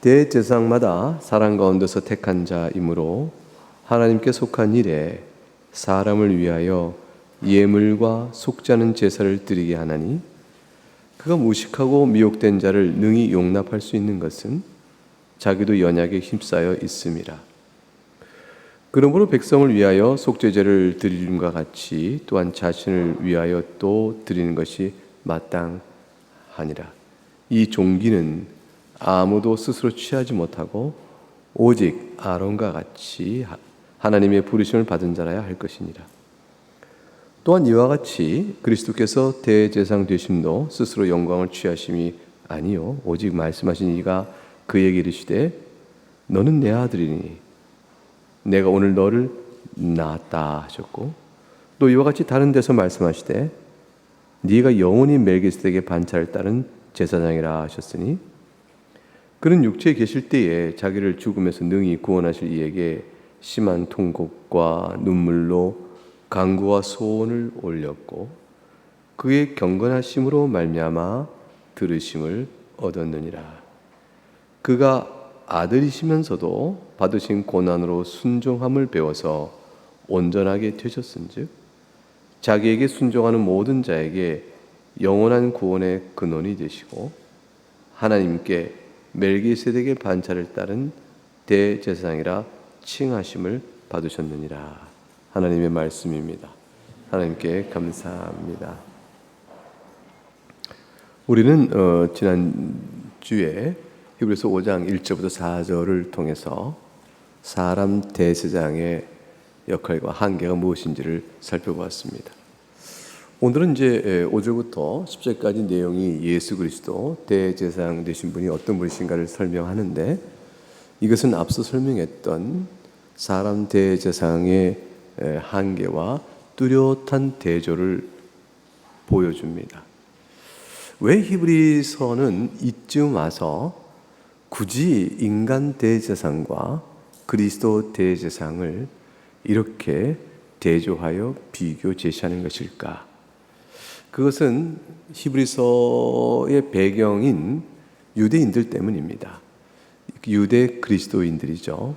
대제사장마다 사람 가운데서 택한 자이므로 하나님께 속한 일에 사람을 위하여 예물과 속지 않은 제사를 드리게 하나니, 그가 무식하고 미혹된 자를 능히 용납할 수 있는 것은 자기도 연약에 힘싸여 있음이라. 그러므로 백성을 위하여 속죄제를 드리는과 같이 또한 자신을 위하여 또 드리는 것이 마땅하니라. 이 종기는 아무도 스스로 취하지 못하고 오직 아론과 같이 하나님의 부르심을 받은 자라야 할 것이니라. 또한 이와 같이 그리스도께서 대제사장 되심도 스스로 영광을 취하심이 아니요 오직 말씀하신 이가 그에게 이르시되 너는 내 아들이니 내가 오늘 너를 낳았다 하셨고, 또 이와 같이 다른 데서 말씀하시되 네가 영원히 멜기세덱의 반차를 따른 제사장이라 하셨으니, 그는 육체에 계실 때에 자기를 죽음에서 능히 구원하실 이에게 심한 통곡과 눈물로 간구와 소원을 올렸고 그의 경건하심으로 말미암아 들으심을 얻었느니라. 그가 아들이시면서도 받으신 고난으로 순종함을 배워서 온전하게 되셨은즉 자기에게 순종하는 모든 자에게 영원한 구원의 근원이 되시고 하나님께 멜기세덱의 반차를 따른 대제사장이라 칭하심을 받으셨느니라. 하나님의 말씀입니다. 하나님께 감사합니다. 우리는 지난주에 히브리서 5장 1절부터 4절을 통해서 사람 대제사장의 역할과 한계가 무엇인지를 살펴보았습니다. 오늘은 이제 5절부터 10절까지 내용이 예수 그리스도 대제사장 되신 분이 어떤 분이신가를 설명하는데, 이것은 앞서 설명했던 사람 대제사장의 한계와 뚜렷한 대조를 보여줍니다. 왜 히브리서는 이쯤 와서 굳이 인간 대제사장과 그리스도 대제사장을 이렇게 대조하여 비교 제시하는 것일까? 그것은 히브리서의 배경인 유대인들 때문입니다. 유대 그리스도인들이죠.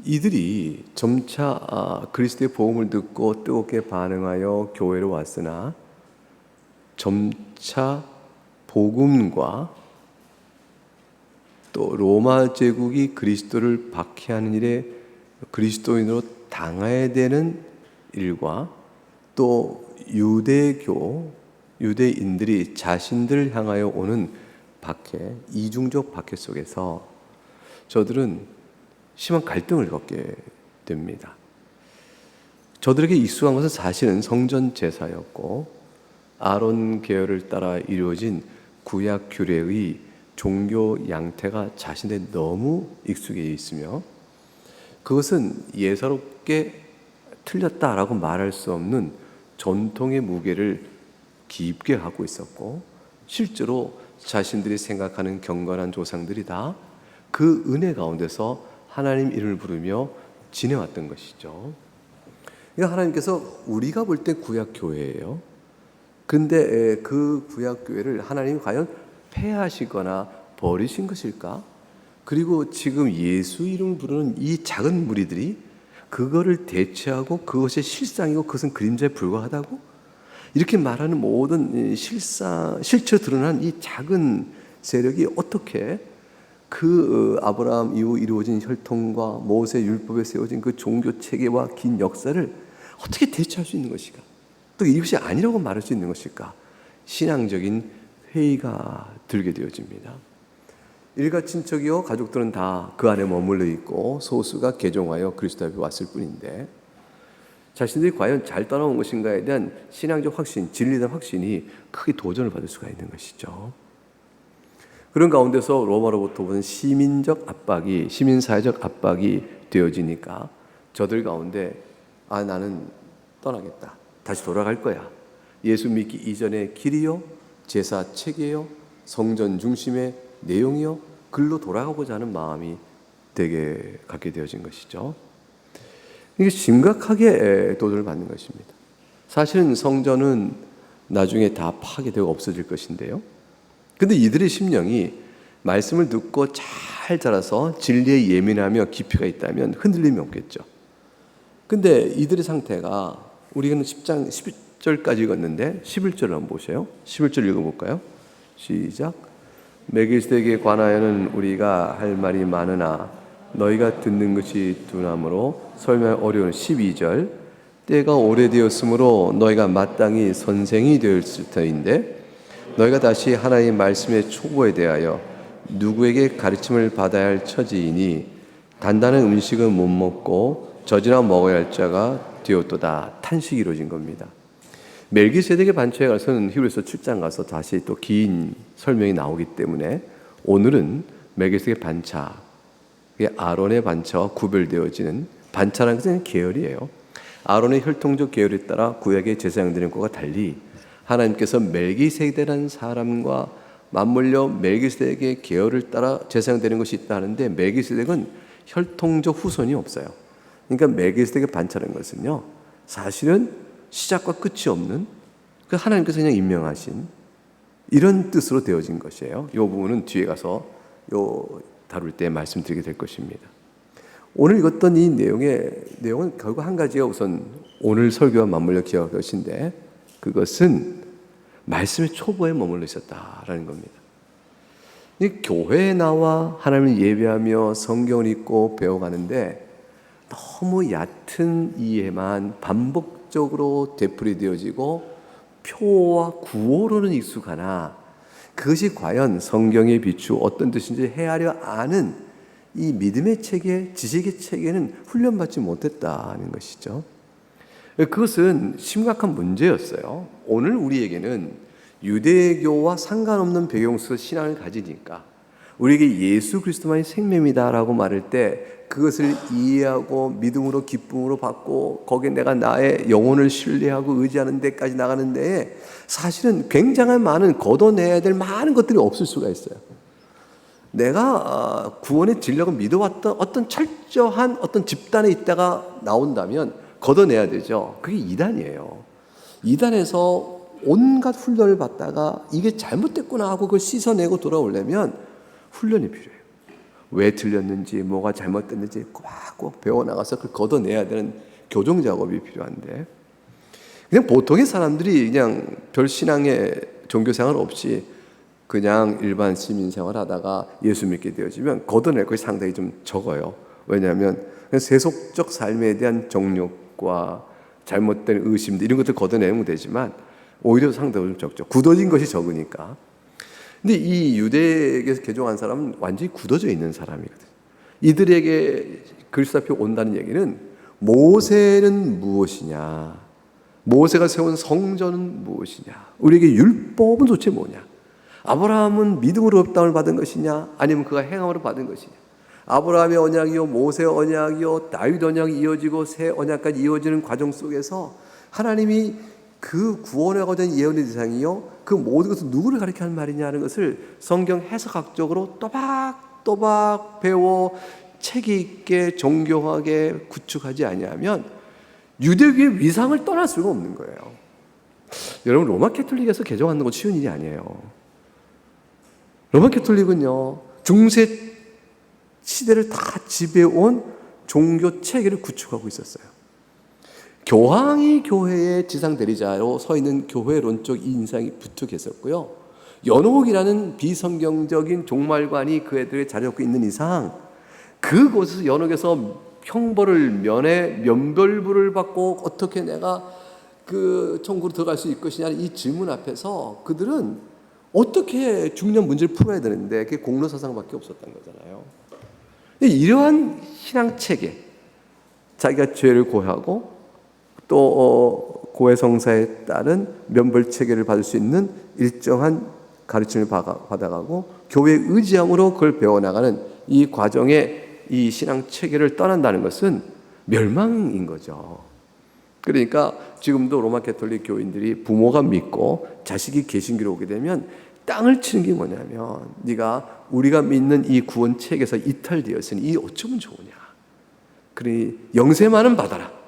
이들이 점차 그리스도의 복음을 듣고 뜨겁게 반응하여 교회로 왔으나 점차 복음과 또 로마 제국이 그리스도를 박해하는 일에 그리스도인으로 당해야 되는 일과 또 유대인들이 자신들을 향하여 오는 박해, 이중적 박해 속에서 저들은 심한 갈등을 겪게 됩니다. 저들에게 익숙한 것은 사실은 성전 제사였고 아론 계열을 따라 이루어진 구약 규례의 종교 양태가 자신에 너무 익숙해 있으며, 그것은 예사롭게 틀렸다라고 말할 수 없는 전통의 무게를 깊게 갖고 있었고, 실제로 자신들이 생각하는 경건한 조상들이 다 그 은혜 가운데서 하나님 이름을 부르며 지내왔던 것이죠. 그러니까 하나님께서 우리가 볼 때 구약 교회예요. 근데 그 구약 교회를 하나님이 과연 폐하시거나 버리신 것일까? 그리고 지금 예수 이름을 부르는 이 작은 무리들이 그거를 대체하고 그것이 실상이고 그것은 그림자에 불과하다고? 이렇게 말하는 모든 실체로 드러난 이 작은 세력이 어떻게 그 아브라함 이후 이루어진 혈통과 모세 율법에 세워진 그 종교 체계와 긴 역사를 어떻게 대체할 수 있는 것일까? 또 이것이 아니라고 말할 수 있는 것일까? 신앙적인 회의가 들게 되어집니다. 일가 친척이요 가족들은 다 그 안에 머물러 있고 소수가 개종하여 그리스도 앞에 왔을 뿐인데, 자신들이 과연 잘 따라온 것인가에 대한 신앙적 확신, 진리된 확신이 크게 도전을 받을 수가 있는 것이죠. 그런 가운데서 로마로부터 오는 시민사회적 압박이 되어지니까 저들 가운데 나는 떠나겠다, 다시 돌아갈 거야, 예수 믿기 이전의 길이요, 제사 체계요, 성전 중심의 내용이요, 글로 돌아가고자 하는 마음이 되게 갖게 되어진 것이죠. 이게 심각하게 도전을 받는 것입니다. 사실은 성전은 나중에 다 파괴되고 없어질 것인데요. 근데 이들의 심령이 말씀을 듣고 잘 자라서 진리에 예민하며 깊이가 있다면 흔들림이 없겠죠. 근데 이들의 상태가, 우리는 10장 11절까지 읽었는데 11절을 한번 보세요. 11절 읽어볼까요? 시작. 멜기세덱에 관하여는 우리가 할 말이 많으나 너희가 듣는 것이 둔함으로 설명 어려운 12절. 때가 오래되었으므로 너희가 마땅히 선생이 되었을 터인데 너희가 다시 하나님의 말씀의 초보에 대하여 누구에게 가르침을 받아야 할 처지이니 단단한 음식은 못 먹고 젖이나 먹어야 할 자가 되었도다. 탄식이 이루어진 겁니다. 멜기세덱의 반차에 가서는 히브리서 7장 가서 다시 또 긴 설명이 나오기 때문에 오늘은 멜기세덱의 반차, 아론의 반차와 구별되어지는, 반차라는 것은 계열이에요. 아론의 혈통적 계열에 따라 구약의 제사장 드리는 것과 달리 하나님께서 멜기세덱이라는 사람과 맞물려 멜기세덱의 계열을 따라 제사장 드리는 것이 있다 하는데, 멜기세덱은 혈통적 후손이 없어요. 그러니까 멜기세덱의 반차라는 것은요, 사실은 시작과 끝이 없는, 그 하나님께서 그냥 임명하신 이런 뜻으로 되어진 것이에요. 이 부분은 뒤에 가서 다룰 때 말씀드리게 될 것입니다. 오늘 읽었던 이 내용은 결국 한 가지가 우선 오늘 설교와 맞물려 기억할 것인데, 그것은 말씀의 초보에 머물러 있었다라는 겁니다. 이 교회에 나와 하나님을 예배하며 성경을 읽고 배워가는데 너무 얕은 이해만 반복적으로 되풀이되어지고 표와 구호로는 익숙하나 그것이 과연 성경의 비추 어떤 뜻인지 헤아려 아는 이 믿음의 체계, 지식의 체계는 훈련받지 못했다는 것이죠. 그것은 심각한 문제였어요. 오늘 우리에게는 유대교와 상관없는 배경 속에서 신앙을 가지니까 우리에게 예수 그리스도만이 생명이다라고 말할 때 그것을 이해하고 믿음으로 기쁨으로 받고 거기에 내가 나의 영혼을 신뢰하고 의지하는 데까지 나가는 데에 사실은 굉장한 많은 걷어내야 될 많은 것들이 없을 수가 있어요. 내가 구원의 진리를 믿어왔던 어떤 철저한 어떤 집단에 있다가 나온다면 걷어내야 되죠. 그게 이단이에요. 이단에서 온갖 훈련을 받다가 이게 잘못됐구나 하고 그걸 씻어내고 돌아오려면 훈련이 필요해요. 왜 틀렸는지, 뭐가 잘못됐는지 꼭 배워나가서 그걸 걷어내야 되는 교정 작업이 필요한데, 그냥 보통의 사람들이 그냥 별 신앙의 종교생활 없이 그냥 일반 시민생활 하다가 예수 믿게 되어지면 걷어낼 것이 상당히 좀 적어요. 왜냐하면 세속적 삶에 대한 정욕과 잘못된 의심들 이런 것들 걷어내면 되지만 오히려 상당히 좀 적죠. 굳어진 것이 적으니까. 근데 이 유대에게서 개종한 사람은 완전히 굳어져 있는 사람이거든. 이들에게 그리스도 앞에 온다는 얘기는 모세는 무엇이냐, 모세가 세운 성전은 무엇이냐, 우리에게 율법은 도대체 뭐냐, 아브라함은 믿음으로 업다움을 받은 것이냐 아니면 그가 행함으로 받은 것이냐, 아브라함의 언약이요 모세의 언약이요 다윗 언약이 이어지고 새 언약까지 이어지는 과정 속에서 하나님이 그 구원하고자 한 예언의 대상이요 그 모든 것을 누구를 가리켜 하는 말이냐는 것을 성경 해석학적으로 또박또박 배워 책이 있게 정교하게 구축하지 아니하면 유대교의 위상을 떠날 수가 없는 거예요. 여러분, 로마 캐톨릭에서 개종하는 건 쉬운 일이 아니에요. 로마 캐톨릭은요 중세 시대를 다 지배해온 종교 체계를 구축하고 있었어요. 교황이 교회의 지상 대리자로 서 있는 교회론적 인상이 부축했었고요. 연옥이라는 비성경적인 종말관이 그 애들의 자리에 잡고 있는 이상 그곳에서 연옥에서 형벌을 면해 면벌부를 받고 어떻게 내가 그 천국으로 들어갈 수 있을 것이냐는 이 질문 앞에서 그들은 어떻게 중요한 문제를 풀어야 되는데 그게 공로사상밖에 없었던 거잖아요. 이러한 신앙체계, 자기가 죄를 고하고 또 고해성사에 따른 면벌체계를 받을 수 있는 일정한 가르침을 받아가고 교회의 의지함으로 그걸 배워나가는 이 과정에 이 신앙체계를 떠난다는 것은 멸망인 거죠. 그러니까 지금도 로마 캐톨릭 교인들이 부모가 믿고 자식이 개신교로 오게 되면 땅을 치는 게 뭐냐면 네가 우리가 믿는 이 구원 체계에서 이탈되었으니 이 어쩌면 좋으냐. 그러니 영세만은 받아라.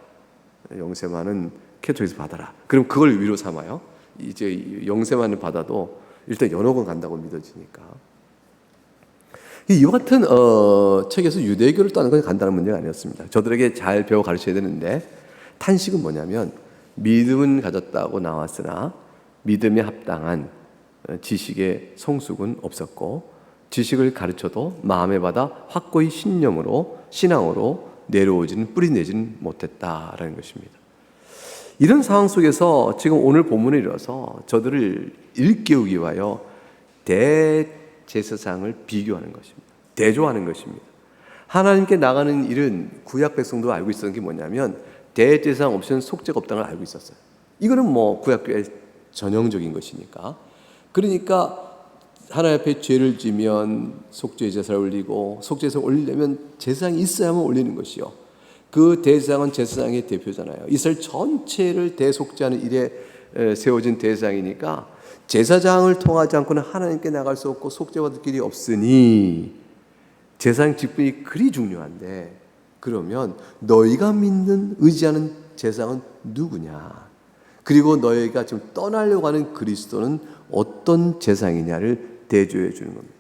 영세만은 캐톨릭에서 받아라. 그럼 그걸 위로 삼아요. 이제 영세만을 받아도 일단 연옥은 간다고 믿어지니까. 이와 같은 책에서 유대교를 떠나는 건 간단한 문제가 아니었습니다. 저들에게 잘 배워 가르쳐야 되는데, 탄식은 뭐냐면 믿음은 가졌다고 나왔으나 믿음에 합당한 지식의 성숙은 없었고, 지식을 가르쳐도 마음에 받아 확고히 신앙으로 내려오지는 뿌리내지는 못했다라는 것입니다. 이런 상황 속에서 지금 오늘 본문에 이르러서 저들을 일깨우기 위하여 대제사장을 비교하는 것입니다. 대조하는 것입니다. 하나님께 나가는 일은 구약 백성도 알고 있었던 게 뭐냐면 대제사장 없이는 속죄가 없다는 걸 알고 있었어요. 이거는 뭐 구약교의 전형적인 것이니까. 그러니까 하나님 앞에 죄를 지면 속죄 제사를 올리고, 속죄 제사를 올리려면 제사장이 있어야만 올리는 것이요. 그 대제사장은 제사장의 대표잖아요. 이스라엘 전체를 대속죄하는 일에 세워진 대제사장이니까 제사장을 통하지 않고는 하나님께 나갈 수 없고 속죄받을 길이 없으니 제사장 직분이 그리 중요한데, 그러면 너희가 믿는 의지하는 제사장은 누구냐? 그리고 너희가 지금 떠나려고 하는 그리스도는 어떤 제사장이냐를 대조해 주는 겁니다.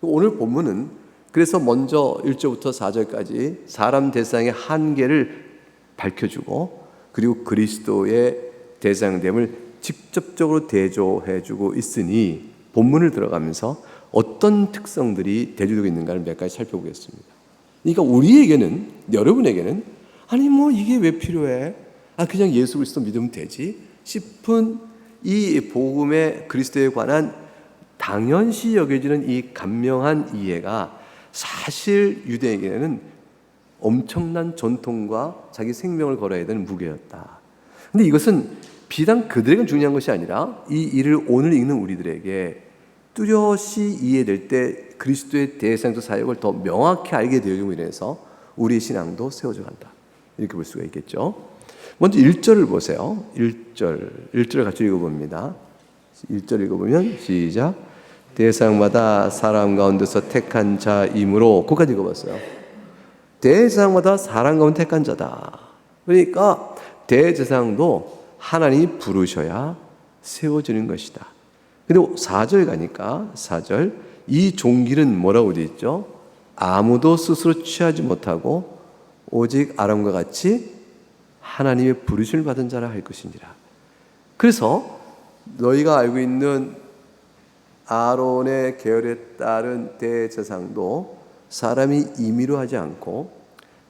오늘 본문은 그래서 먼저 1절부터 4절까지 사람 대상의 한계를 밝혀주고, 그리고 그리스도의 대상됨을 직접적으로 대조해 주고 있으니 본문을 들어가면서 어떤 특성들이 대조되고 있는가를 몇 가지 살펴보겠습니다. 그러니까 우리에게는, 여러분에게는 아니 뭐 이게 왜 필요해? 그냥 예수 그리스도 믿으면 되지 싶은 이 복음의 그리스도에 관한 당연시 여겨지는 이 간명한 이해가 사실 유대인에게는 엄청난 전통과 자기 생명을 걸어야 되는 무게였다. 근데 이것은 비단 그들에게 중요한 것이 아니라 이 일을 오늘 읽는 우리들에게 뚜렷이 이해될 때 그리스도의 대상적 사역을 더 명확히 알게 되어줌으로 인해서 우리의 신앙도 세워져 간다. 이렇게 볼 수가 있겠죠. 먼저 1절을 보세요. 1절을 같이 읽어봅니다. 1절 읽어보면 시작. 대상마다 사람 가운데서 택한 자이므로, 거기까지 읽어봤어요. 대상마다 사람 가운데 택한 자다. 그러니까 대제사장도 하나님이 부르셔야 세워지는 것이다. 그리고 4절 가니까 4절, 이 종길은 뭐라고 되어 있죠? 아무도 스스로 취하지 못하고 오직 아람과 같이 하나님의 부르심을 받은 자라 할 것이니라. 그래서 너희가 알고 있는 아론의 계열에 따른 대제사장도 사람이 임의로 하지 않고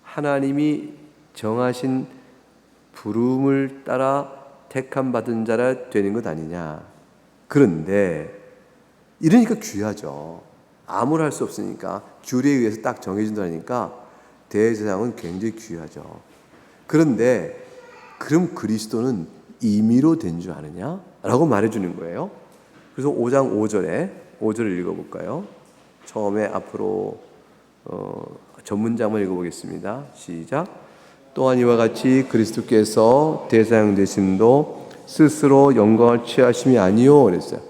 하나님이 정하신 부름을 따라 택함 받은 자라 되는 것 아니냐. 그런데 이러니까 귀하죠. 아무나 할 수 없으니까 규례에 의해서 딱 정해진다니까 대제사장은 굉장히 귀하죠. 그런데 그럼 그리스도는 임의로 된 줄 아느냐? 라고 말해주는 거예요. 그래서 5장 5절을 읽어볼까요? 처음에 앞으로 전문장만 읽어보겠습니다. 시작. 또한 이와 같이 그리스도께서 대제사장 되심도 스스로 영광을 취하심이 아니요 그랬어요.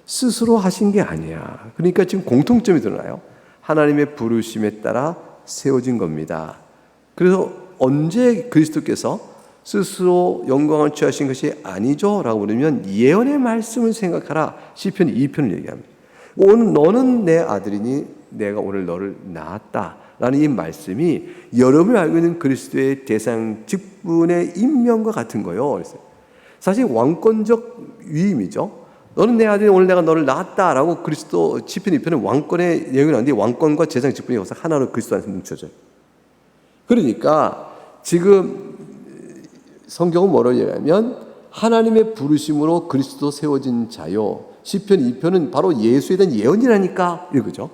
스스로 하신 게 아니야. 그러니까 지금 공통점이 드러나요. 하나님의 부르심에 따라 세워진 겁니다. 그래서 언제 그리스도께서 스스로 영광을 취하신 것이 아니죠 라고 그러면 예언의 말씀을 생각하라. 시편 2편을 얘기합니다. 오늘 너는 내 아들이니 내가 오늘 너를 낳았다 라는 이 말씀이 여러분이 알고 있는 그리스도의 대상 직분의 임명과 같은 거예요. 그래서 사실 왕권적 위임이죠. 너는 내 아들이 오늘 내가 너를 낳았다 라고 그리스도 시편 2편은 왕권의 내용이 나오는데 왕권과 대상 직분이 여기서 하나로 그리스도 안에서 뭉쳐져요. 그러니까 지금 성경은 뭐라고 얘기하면 하나님의 부르심으로 그리스도 세워진 자요. 시편 2편은 바로 예수에 대한 예언이라니까 이거죠.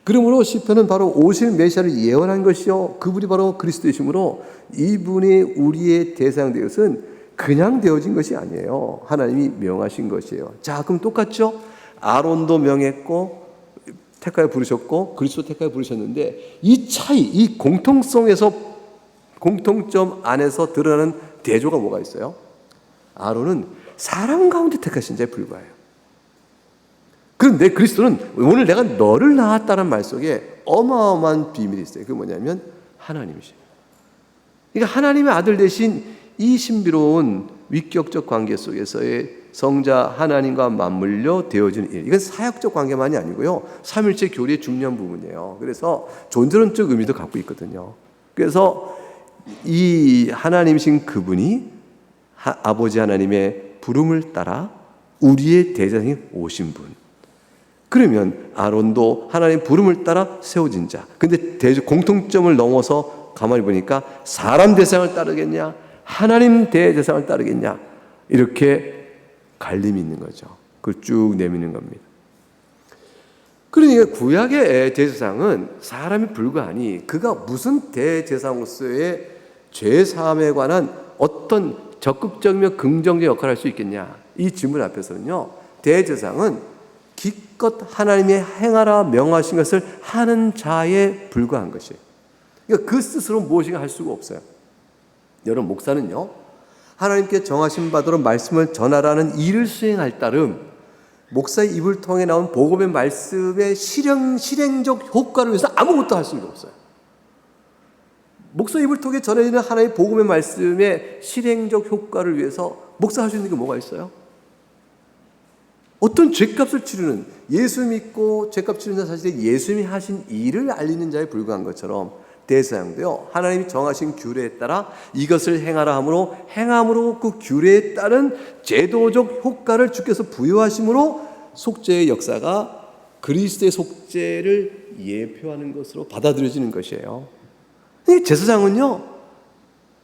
그러므로 시편은 바로 오실 메시아를 예언한 것이요. 그분이 바로 그리스도이시므로 이분이 우리의 대상 되었은 그냥 되어진 것이 아니에요. 하나님이 명하신 것이에요. 자, 그럼 똑같죠? 아론도 명했고 택하여 부르셨고 그리스도 택하여 부르셨는데 이 차이, 이 공통성에서 공통점 안에서 드러나는 대조가 뭐가 있어요? 아론은 사람 가운데 택하신 자에 불과해요. 그런데 그리스도는 오늘 내가 너를 낳았다는 말 속에 어마어마한 비밀이 있어요. 그게 뭐냐면 하나님이시에요. 그러니까 하나님의 아들 대신 이 신비로운 위격적 관계 속에서의 성자 하나님과 맞물려 되어지는 일. 이건 사역적 관계만이 아니고요, 삼일체 교리의 중요한 부분이에요. 그래서 존재론적 의미도 갖고 있거든요. 그래서 이 하나님이신 그분이 아버지 하나님의 부름을 따라 우리의 대제사장이 오신 분. 그러면 아론도 하나님의 부름을 따라 세워진 자. 근데 공통점을 넘어서 가만히 보니까 사람 대상을 따르겠냐, 하나님 대제사장을 따르겠냐, 이렇게 갈림이 있는 거죠. 그걸 쭉 내미는 겁니다. 그러니까 구약의 대제사장은 사람이 불과하니 그가 무슨 대제사장으로서의 죄사함에 관한 어떤 적극적이며 긍정적 역할을 할 수 있겠냐, 이 질문 앞에서는요, 대제사장은 기껏 하나님이 행하라 명하신 것을 하는 자에 불과한 것이에요. 그러니까 그 스스로 무엇인가 할 수가 없어요. 여러분, 목사는요, 하나님께 정하신 바대로 말씀을 전하라는 일을 수행할 따름 목사의 입을 통해 나온 복음의 말씀의 실행적 효과를 위해서 아무것도 할 수가 없어요. 목사 입을 통해 전해지는 하나님의 복음의 말씀의 실행적 효과를 위해서 목사 할 수 있는 게 뭐가 있어요? 어떤 죄값을 치르는, 예수 믿고 죄값 치르는 사실에 예수님이 하신 일을 알리는 자에 불과한 것처럼 대제사장도요, 하나님이 정하신 규례에 따라 이것을 행하라 함으로 행함으로 그 규례에 따른 제도적 효과를 주께서 부여하심으로 속죄의 역사가 그리스도의 속죄를 예표하는 것으로 받아들여지는 것이에요. 제사장은요,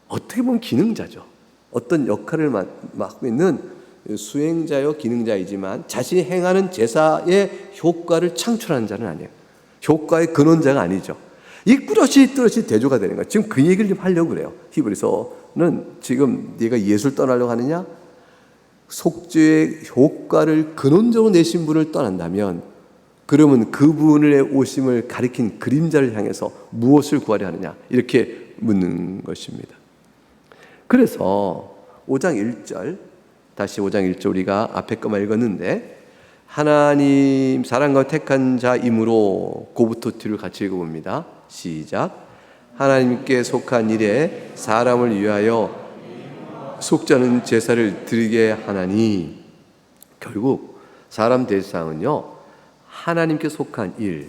어떻게 보면 기능자죠. 어떤 역할을 맡고 있는 수행자요 기능자이지만 자신이 행하는 제사의 효과를 창출하는 자는 아니에요. 효과의 근원자가 아니죠. 이 뚜렷이 대조가 되는 거예요. 지금 그 얘기를 좀 하려고 그래요. 히브리서는 지금 네가 예수를 떠나려고 하느냐? 속죄의 효과를 근원적으로 내신 분을 떠난다면, 그러면 그분의 오심을 가리킨 그림자를 향해서 무엇을 구하려 하느냐? 이렇게 묻는 것입니다. 그래서 5장 1절, 다시 5장 1절 우리가 앞에 것만 읽었는데, 하나님 사랑과 택한 자이므로 고부터 뒤를 같이 읽어봅니다. 시작. 하나님께 속한 일에 사람을 위하여 속죄하는 제사를 드리게 하나니. 결국 사람 대제사장은요, 하나님께 속한 일,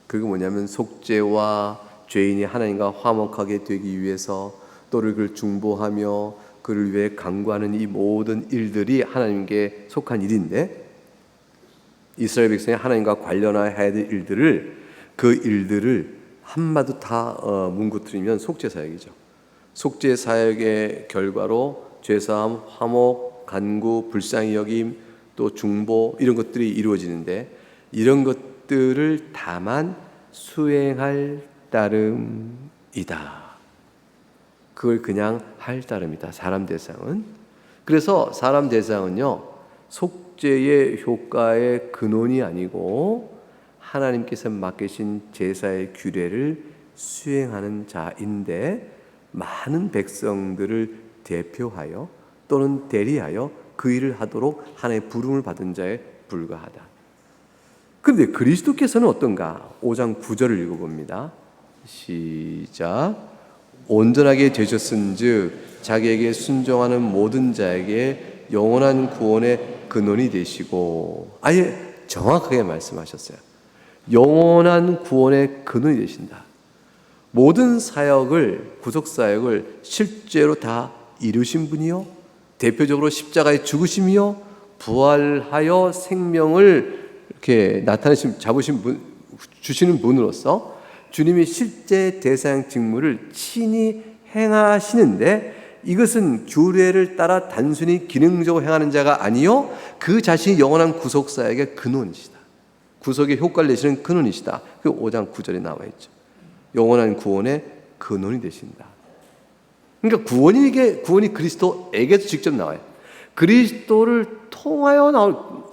그게 뭐냐면 속죄와 죄인이 하나님과 화목하게 되기 위해서 또를 그를 중보하며 그를 위해 간구하는 이 모든 일들이 하나님께 속한 일인데, 이스라엘 백성이 하나님과 관련해야 될 일들을, 그 일들을 한마디 다 뭉구뜨리면 속죄 사역이죠. 속죄 사역의 결과로 죄사함, 화목, 간구, 불쌍히 여김, 또 중보, 이런 것들이 이루어지는데, 이런 것들을 다만 수행할 따름이다. 그걸 그냥 할 따름이다, 사람 대상은. 그래서 사람 대상은요, 속죄의 효과의 근원이 아니고 하나님께서 맡기신 제사의 규례를 수행하는 자인데, 많은 백성들을 대표하여 또는 대리하여 그 일을 하도록 하나님의 부름을 받은 자에 불과하다. 그런데 그리스도께서는 어떤가? 5장 9절을 읽어봅니다. 시작. 온전하게 되셨은즉 자기에게 순종하는 모든 자에게 영원한 구원의 근원이 되시고, 아예 정확하게 말씀하셨어요. 영원한 구원의 근원이 되신다. 모든 사역을, 구속사역을 실제로 다 이루신 분이요, 대표적으로 십자가에 죽으심이요, 부활하여 생명을 이렇게 나타내신, 잡으신 분, 주시는 분으로서 주님이 실제 대사양 직무를 친히 행하시는데, 이것은 규례를 따라 단순히 기능적으로 행하는 자가 아니요, 그 자신이 영원한 구속사역의 근원이시다. 구속의 효과를 내시는 근원이시다. 그 5장 9절에 나와 있죠. 영원한 구원의 근원이 되신다. 그러니까 구원이 그리스도에게서 직접 나와요. 그리스도를 통하여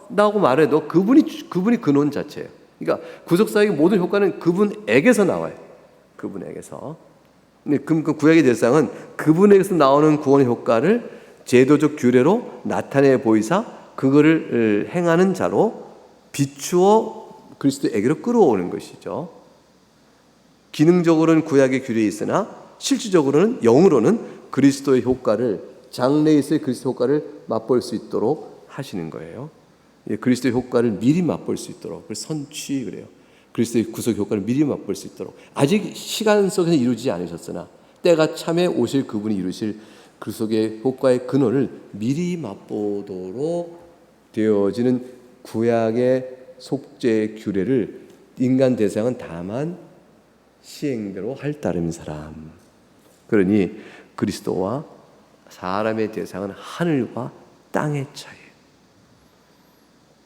나오고 말해도 그분이 근원 자체예요. 그러니까 구속사역의 모든 효과는 그분에게서 나와요. 그분에게서. 근데 그 구약의 대상은 그분에게서 나오는 구원의 효과를 제도적 규례로 나타내 보이사 그거를 행하는 자로 비추어 그리스도에게로 끌어오는 것이죠. 기능적으로는 구약의 규례에 있으나 실질적으로는 영으로는 그리스도의 효과를, 장래에서의 그리스도 효과를 맛볼 수 있도록 하시는 거예요. 그리스도의 효과를 미리 맛볼 수 있도록, 그걸 선취 그래요. 그리스도의 구속 효과를 미리 맛볼 수 있도록, 아직 시간 속에서 이루지 않으셨으나 때가 참에 오실 그분이 이루실 구속의 효과의 근원을 미리 맛보도록 되어지는 구약의 속죄 규례를 인간 대상은 다만 시행대로 할 따름인 사람. 그러니 그리스도와 사람의 대상은 하늘과 땅의 차이예요.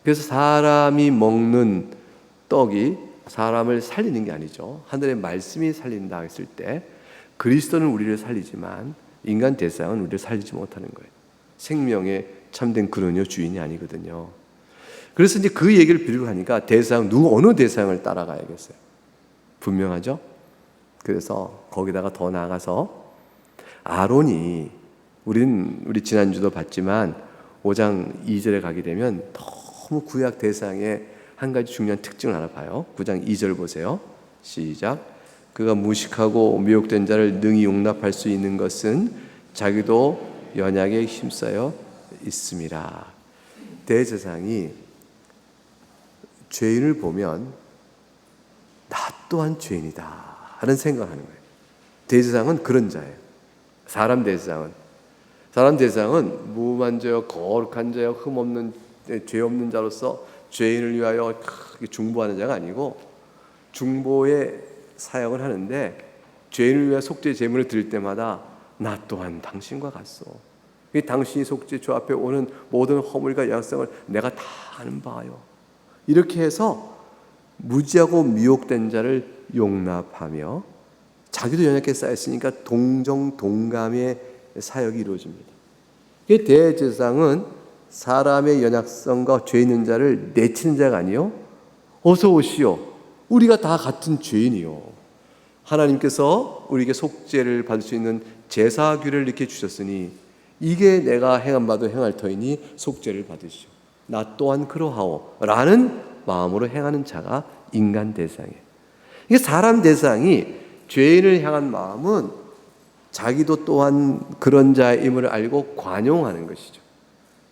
그래서 사람이 먹는 떡이 사람을 살리는 게 아니죠. 하늘의 말씀이 살린다 했을 때 그리스도는 우리를 살리지만 인간 대상은 우리를 살리지 못하는 거예요. 생명의 참된 근원이요 주인이 아니거든요. 그래서 이제 그 얘기를 빌고 하니까 대상, 어느 대상을 따라가야겠어요? 분명하죠? 그래서 거기다가 더 나아가서 아론이, 우리 지난주도 봤지만 5장 2절에 가게 되면 너무 구약 대상의 한 가지 중요한 특징을 하나 봐요. 9장 2절 보세요. 시작. 그가 무식하고 미혹된 자를 능히 용납할 수 있는 것은 자기도 연약에 힘싸여 있음이라. 대제사장이 죄인을 보면 나 또한 죄인이다 하는 생각을 하는 거예요. 대제사장은 그런 자예요. 사람 대제사장은 무만져요, 거룩한 자요, 흠없는 죄 없는 자로서 죄인을 위하여 중보하는 자가 아니고, 중보의 사역을 하는데 죄인을 위하여 속죄 제물을 드릴 때마다 나 또한 당신과 같소. 당신이 속죄 주 앞에 오는 모든 허물과 약성을 내가 다 아는 바요. 이렇게 해서 무지하고 미혹된 자를 용납하며 자기도 연약하게 쌓였으니까 동정 동감의 사역이 이루어집니다. 대제사장은 사람의 연약성과 죄 있는 자를 내치는 자가 아니요, 어서 오시오, 우리가 다 같은 죄인이요, 하나님께서 우리에게 속죄를 받을 수 있는 제사 규례를 이렇게 주셨으니 이게 내가 행한 바도 행할 터이니 속죄를 받으시오, 나 또한 그러하오 라는 마음으로 행하는 자가 인간 대상이에요. 이게 사람 대상이 죄인을 향한 마음은 자기도 또한 그런 자임을 알고 관용하는 것이죠.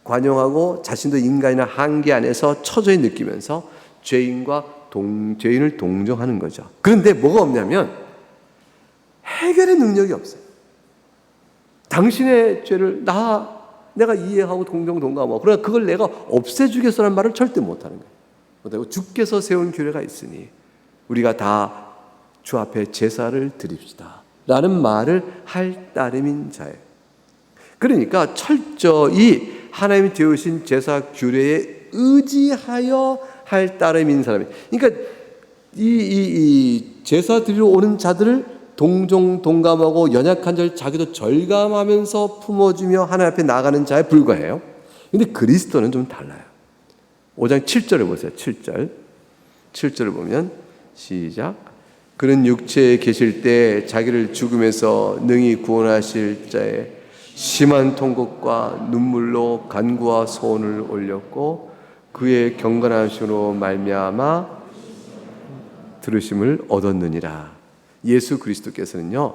관용하고 자신도 인간이나 한계 안에서 처져있 느끼면서 죄인을 동정하는 거죠. 그런데 뭐가 없냐면 해결의 능력이 없어요. 당신의 죄를 내가 이해하고 동정동감하고, 그러나 그걸 내가 없애주겠어라는 말을 절대 못하는 거예요. 주께서 세운 규례가 있으니 우리가 다 주 앞에 제사를 드립시다 라는 말을 할 따름인 자예요. 그러니까 철저히 하나님이 되으신 제사 규례에 의지하여 할 따름인 사람이, 그러니까 이 제사 드리러 오는 자들을 동정 동감하고 연약한 자를 자기도 절감하면서 품어주며 하나님 앞에 나가는 자에 불과해요. 그런데 그리스도는 좀 달라요. 5장 7절을 보세요. 7절을 보면 시작. 그는 육체에 계실 때 자기를 죽음에서 능히 구원하실 자의 심한 통곡과 눈물로 간구와 소원을 올렸고 그의 경건하심으로 말미암아 들으심을 얻었느니라. 예수 그리스도께서는요,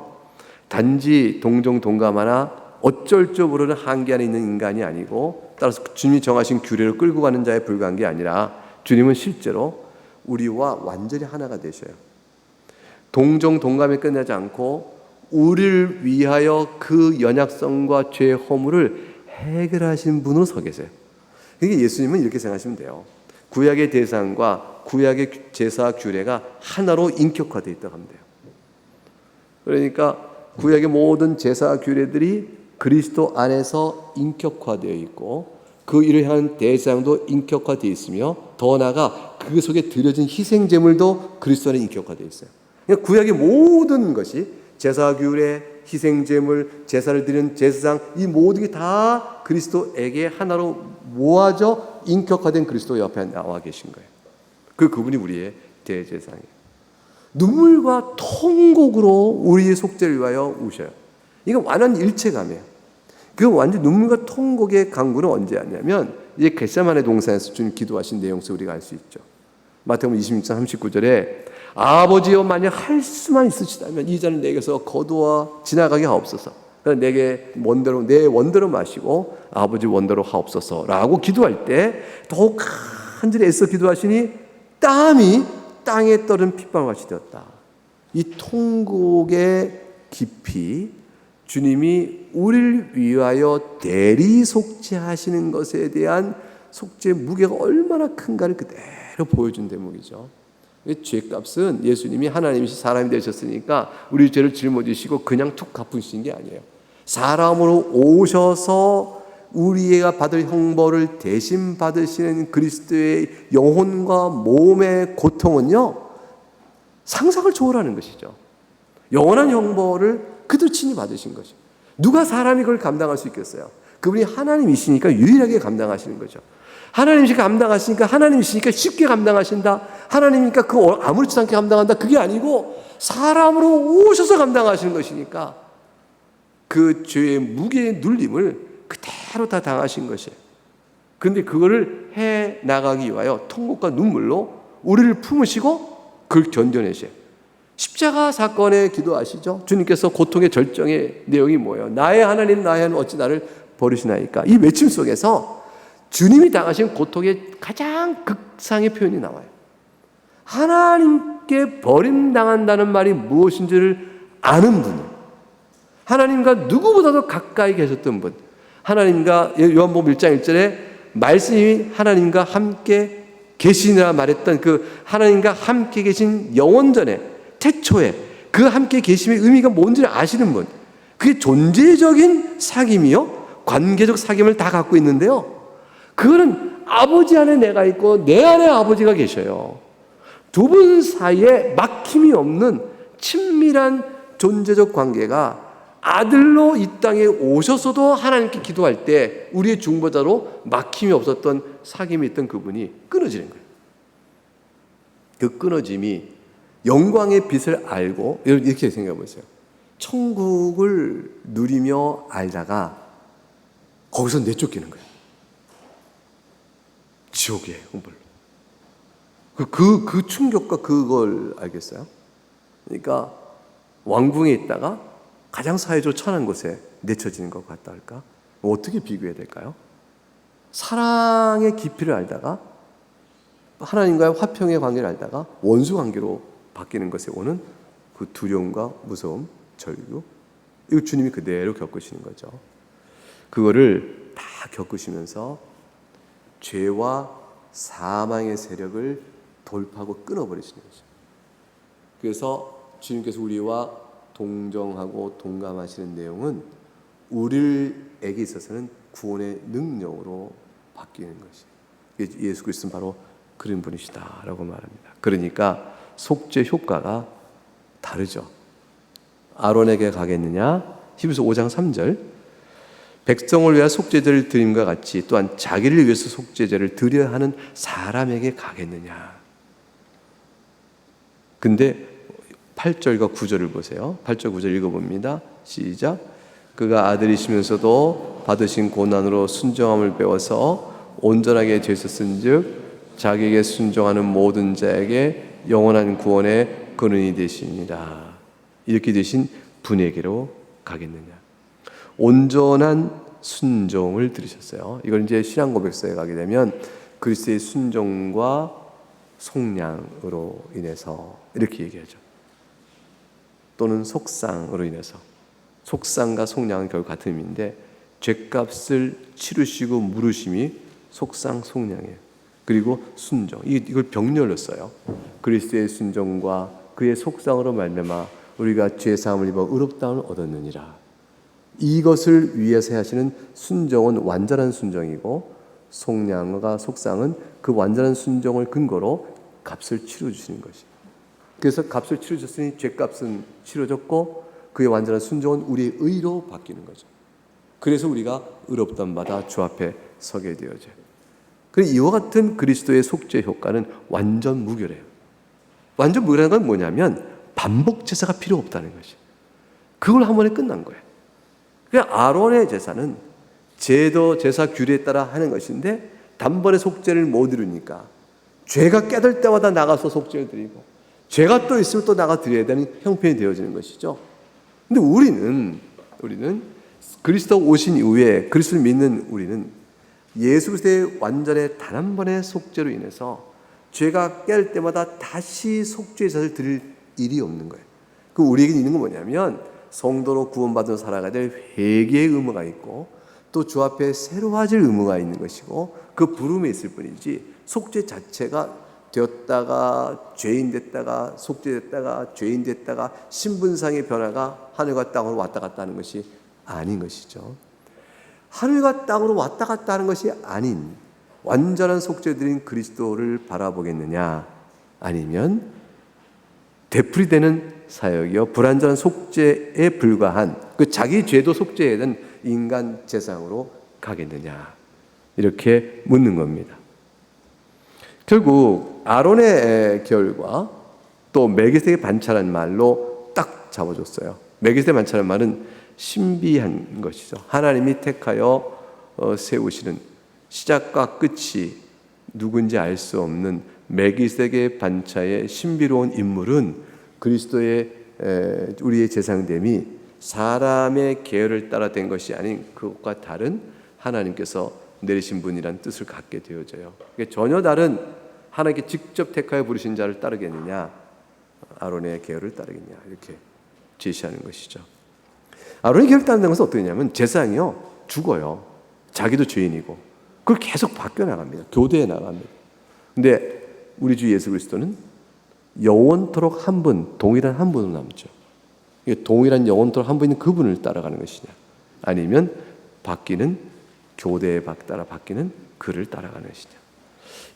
단지 동정 동감하나 어쩔 줄 모르는 한계 안에 있는 인간이 아니고, 따라서 주님이 정하신 규례를 끌고 가는 자에 불과한 게 아니라 주님은 실제로 우리와 완전히 하나가 되셔요. 동정 동감에 끝나지 않고 우리를 위하여 그 연약성과 죄의 허물을 해결하신 분으로 서 계세요. 그러니까 예수님은 이렇게 생각하시면 돼요. 구약의 대상과 구약의 제사 규례가 하나로 인격화되어 있다고 하면 돼요. 그러니까 구약의 모든 제사 규례들이 그리스도 안에서 인격화되어 있고 그 일을 향한 대상도 인격화되어 있으며 더 나아가 그 속에 드려진 희생제물도 그리스도 안에 인격화되어 있어요. 그러니까 구약의 모든 것이 제사규례, 희생제물, 제사를 드리는 제사장, 이 모든 게 다 그리스도에게 하나로 모아져 인격화된 그리스도 옆에 나와 계신 거예요. 그분이 우리의 대제사장이에요. 눈물과 통곡으로 우리의 속죄를 위하여 우셔요. 이건 완전 일체감이에요. 그 완전 눈물과 통곡의 강구는 언제 하냐면 이제 겟세마네 동산에서 주님 기도하신 내용 속에서 우리가 알 수 있죠. 마태복음 26장 39절에 아버지여 만약 할 수만 있으시다면 이 잔을 내게서 거두어 지나가게 하옵소서. 내게 원대로, 내 원대로 마시고 아버지 원대로 하옵소서라고 기도할 때 더욱 간절히 애써 기도하시니 땀이 땅에 떨은 핏방울같이 되었다. 이 통곡의 깊이, 주님이 우리를 위하여 대리 속죄하시는 것에 대한 속죄의 무게가 얼마나 큰가를 그대로 보여준 대목이죠. 죄값은 예수님이 하나님이시 사람이 되셨으니까 우리 죄를 짊어지시고 그냥 툭 갚으신 게 아니에요. 사람으로 오셔서 우리가 받을 형벌을 대신 받으시는 그리스도의 영혼과 몸의 고통은요, 상상을 초월하는 것이죠. 영원한 형벌을 그들 친히 받으신 것이죠. 누가 사람이 그걸 감당할 수 있겠어요? 그분이 하나님이시니까 유일하게 감당하시는 거죠. 하나님이시니까 감당하시니까, 하나님이시니까 쉽게 감당하신다, 하나님이니까 그거 아무렇지도 않게 감당한다, 그게 아니고 사람으로 오셔서 감당하시는 것이니까 그 죄의 무게의 눌림을 그대로 다 당하신 것이에요. 그런데 그거를 해 나가기 위하여 통곡과 눈물로 우리를 품으시고 그걸 견뎌내셔요. 십자가 사건에 기도하시죠. 주님께서 고통의 절정의 내용이 뭐예요? 나의 하나님, 나의 하나님 어찌 나를 버리시나이까? 이 외침 속에서 주님이 당하신 고통의 가장 극상의 표현이 나와요. 하나님께 버림당한다는 말이 무엇인지를 아는 분, 하나님과 누구보다도 가까이 계셨던 분, 하나님과 요한복음 1장 1절에 말씀이 하나님과 함께 계시니라 말했던 그 하나님과 함께 계신 영원전에 태초에 그 함께 계심의 의미가 뭔지를 아시는 분, 그게 존재적인 사귐이요 관계적 사귐을 다 갖고 있는데요, 그거는 아버지 안에 내가 있고 내 안에 아버지가 계셔요. 두 분 사이에 막힘이 없는 친밀한 존재적 관계가 아들로 이 땅에 오셔서도 하나님께 기도할 때 우리의 중보자로 막힘이 없었던 사귐이 있던 그분이 끊어지는 거예요. 그 끊어짐이 영광의 빛을 알고, 이렇게 생각해 보세요. 천국을 누리며 알다가 거기서 내쫓기는 거예요. 지옥의 humble. 그 충격과 그걸 알겠어요? 그러니까 왕궁에 있다가 가장 사회적으로 천한 곳에 내쳐지는 것 같다 할까? 어떻게 비교해야 될까요? 사랑의 깊이를 알다가 하나님과의 화평의 관계를 알다가 원수 관계로 바뀌는 것에 오는 그 두려움과 무서움, 절규, 이거 주님이 그대로 겪으시는 거죠. 그거를 다 겪으시면서 죄와 사망의 세력을 돌파하고 끊어버리시는 거죠. 그래서 주님께서 우리와 동정하고 동감하시는 내용은 우리에게 있어서는 구원의 능력으로 바뀌는 것이, 예수 그리스도는 바로 그런 분이시다라고 말합니다. 그러니까 속죄 효과가 다르죠. 아론에게 가겠느냐? 히브리서 5장 3절, 백성을 위하여 속죄제를 드림과 같이 또한 자기를 위해서 속죄제를 드려야 하는 사람에게 가겠느냐? 근데 8절과 9절을 보세요. 8절 9절 읽어봅니다. 시작. 그가 아들이시면서도 받으신 고난으로 순종함을 배워서 온전하게 되셨은즉 자기에게 순종하는 모든 자에게 영원한 구원의 근원이 되시니라. 이렇게 되신 분에게로 가겠느냐. 온전한 순종을 들으셨어요. 이걸 이제 신앙 고백서에 가게 되면 그리스도의 순종과 속량으로 인해서 이렇게 얘기하죠. 또는 속상으로 인해서. 속상과 속량은 결국 같은 의미인데 죄값을 치르시고 물으심이 속상, 속량이에요. 그리고 순종, 이걸 병렬로 써요. 그리스도의 순종과 그의 속상으로 말미암아 우리가 죄사함을 입어 의롭다함을 얻었느니라. 이것을 위해서 하시는 순종은 완전한 순종이고, 속량과 속상은 그 완전한 순종을 근거로 값을 치러주시는 것이에요. 그래서 값을 치러줬으니 죄값은 치러졌고 그의 완전한 순종은 우리의 의로 바뀌는 거죠. 그래서 우리가 의롭다함 받아 주 앞에 서게 되어져요. 그래서 이와 같은 그리스도의 속죄 효과는 완전 무결해요. 완전 무결한 건 뭐냐면 반복 제사가 필요 없다는 것이에요. 그걸 한 번에 끝난 거예요. 그러니까 아론의 제사는 제도 제사 규례에 따라 하는 것인데 단번에 속죄를 못 이루니까 죄가 깨들 때마다 나가서 속죄를 드리고 죄가 또 있으면 또 나가 드려야 되는 형편이 되어지는 것이죠. 근데 우리는 그리스도 오신 이후에 그리스도를 믿는 우리는 예수 그리스도의 완전의 단 한 번의 속죄로 인해서 죄가 깰 때마다 다시 속죄의 젖을 드릴 일이 없는 거예요. 그 우리에게 있는 건 뭐냐면 성도로 구원받은 살아가야 될 회개의 의무가 있고 또 주 앞에 새로워질 의무가 있는 것이고 그 부름에 있을 뿐이지 속죄 자체가 되었다가 죄인 됐다가 속죄됐다가 죄인 됐다가 신분상의 변화가 하늘과 땅으로 왔다 갔다 하는 것이 아닌 것이죠. 하늘과 땅으로 왔다 갔다 하는 것이 아닌 완전한 속죄드린 그리스도를 바라보겠느냐, 아니면 되풀이되는 사역이요 불완전한 속죄에 불과한 그 자기 죄도 속죄해야 되는 인간 제상으로 가겠느냐, 이렇게 묻는 겁니다. 결국 아론의 계열과 또 멜기세덱의 반차라는 말로 딱 잡아줬어요. 멜기세덱 반차라는 말은 신비한 것이죠. 하나님이 택하여 세우시는 시작과 끝이 누군지 알 수 없는 멜기세덱의 반차의 신비로운 인물은 그리스도의 우리의 제상됨이 사람의 계열을 따라 된 것이 아닌 그것과 다른 하나님께서 내리신 분이란 뜻을 갖게 되어져요. 전혀 다른 하나님께 직접 택하여 부르신 자를 따르겠느냐, 아론의 계열을 따르겠냐, 이렇게 제시하는 것이죠. 아론의 계열을 따른다는 것은 어떻게 냐면 제사장이요 죽어요. 자기도 죄인이고 그걸 계속 바뀌어 나갑니다. 교대해 나갑니다. 근데 우리 주 예수 그리스도는 영원토록 한 분, 동일한 한 분으로 남죠. 동일한 영원토록 한 분인 그분을 따라가는 것이냐, 아니면 바뀌는 교대에 따라 바뀌는 그를 따라가는 것이냐,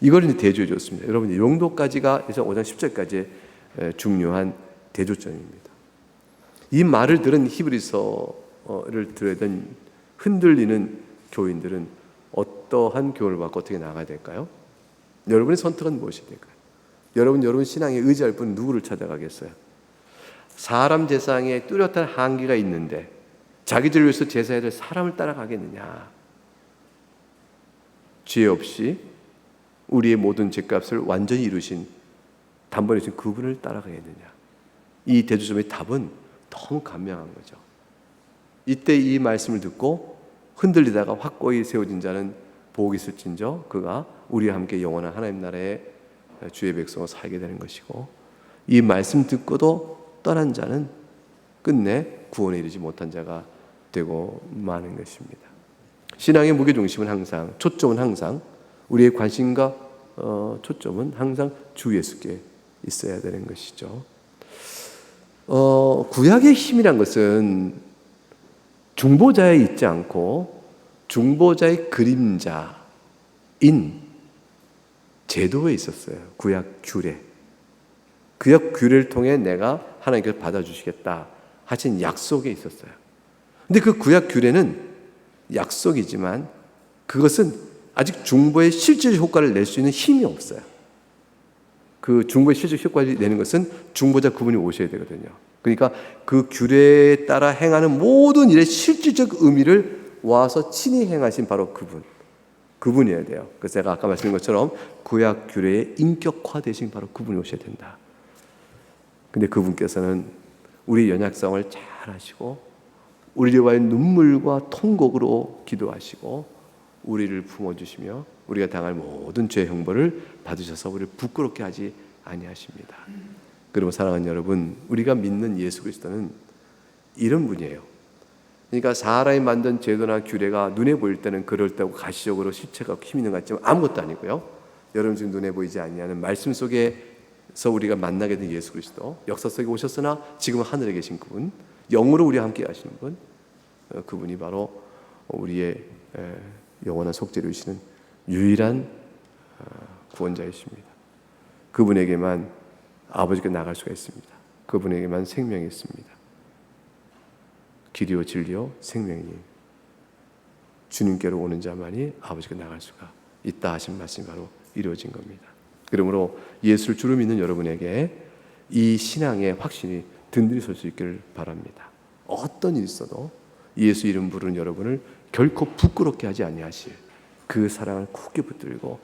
이걸 이제 대조해 줬습니다. 여러분, 용도까지가 5장 10절까지의 중요한 대조점입니다. 이 말을 들은 히브리서를 들으던 흔들리는 교인들은 어떠한 교훈을 받고 어떻게 나가야 될까요? 여러분의 선택은 무엇이 될까요? 여러분 신앙에 의지할 분 누구를 찾아가겠어요? 사람 제사장에 뚜렷한 한계가 있는데 자기들을 위해서 제사해야 될 사람을 따라가겠느냐? 죄 없이 우리의 모든 죄값을 완전히 이루신 단번에 주신 그분을 따라가겠느냐? 이 대조점의 답은 너무 간명한 거죠. 이때 이 말씀을 듣고 흔들리다가 확고히 세워진 자는 복이 있을진저 그가 우리와 함께 영원한 하나님 나라의 주의 백성으로 살게 되는 것이고, 이 말씀 듣고도 떠난 자는 끝내 구원에 이르지 못한 자가 되고 마는 것입니다. 신앙의 무게중심은 항상, 초점은 항상, 우리의 관심과 초점은 항상 주 예수께 있어야 되는 것이죠. 구약의 힘이란 것은 중보자에 있지 않고 중보자의 그림자인 제도에 있었어요. 구약 규례. 구약 규례를 통해 내가 하나님께서 받아주시겠다 하신 약속에 있었어요. 근데 그 구약 규례는 약속이지만 그것은 아직 중보의 실질적 효과를 낼 수 있는 힘이 없어요. 그 중보의 실질적 효과를 내는 것은 중보자 그분이 오셔야 되거든요. 그러니까 그 규례에 따라 행하는 모든 일의 실질적 의미를 와서 친히 행하신 바로 그분이어야 돼요. 그래서 제가 아까 말씀드린 것처럼 구약 규례의 인격화되신 바로 그분이 오셔야 된다. 근데 그분께서는 우리 연약성을 잘 아시고 우리와의 눈물과 통곡으로 기도하시고 우리를 품어주시며 우리가 당할 모든 죄 형벌을 받으셔서 우리를 부끄럽게 하지 아니하십니다. 그러면 사랑하는 여러분, 우리가 믿는 예수 그리스도는 이런 분이에요. 그러니까 사람이 만든 제도나 규례가 눈에 보일 때는 그럴듯하고 가시적으로 실체가 힘 있는 것 같지만 아무것도 아니고요. 여러분 지금 눈에 보이지 아니하는 말씀 속에서 우리가 만나게 된 예수 그리스도, 역사 속에 오셨으나 지금은 하늘에 계신 그분, 영으로 우리와 함께 하시는 분, 그분이 바로 우리의 영원한 속죄를 이루시는 유일한 구원자이십니다. 그분에게만 아버지께 나갈 수가 있습니다. 그분에게만 생명이 있습니다. 길이요 진리요 생명이니 주님께로 오는 자만이 아버지께 나갈 수가 있다 하신 말씀이 바로 이루어진 겁니다. 그러므로 예수를 주로 믿는 여러분에게 이 신앙의 확신이 든든히 설 수 있기를 바랍니다. 어떤 일이 있어도 예수 이름 부르는 여러분을 결코 부끄럽게 하지 아니하실 그 사랑을 굳게 붙들고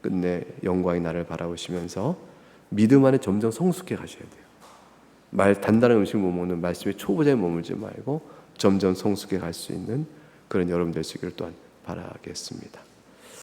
끝내 영광의 나를 바라보시면서 믿음 안에 점점 성숙해 가셔야 돼요. 말 단단한 음식을 못 먹는 말씀의 초보자에 머물지 말고 점점 성숙해 갈 수 있는 그런 여러분 되시기를 또한 바라겠습니다.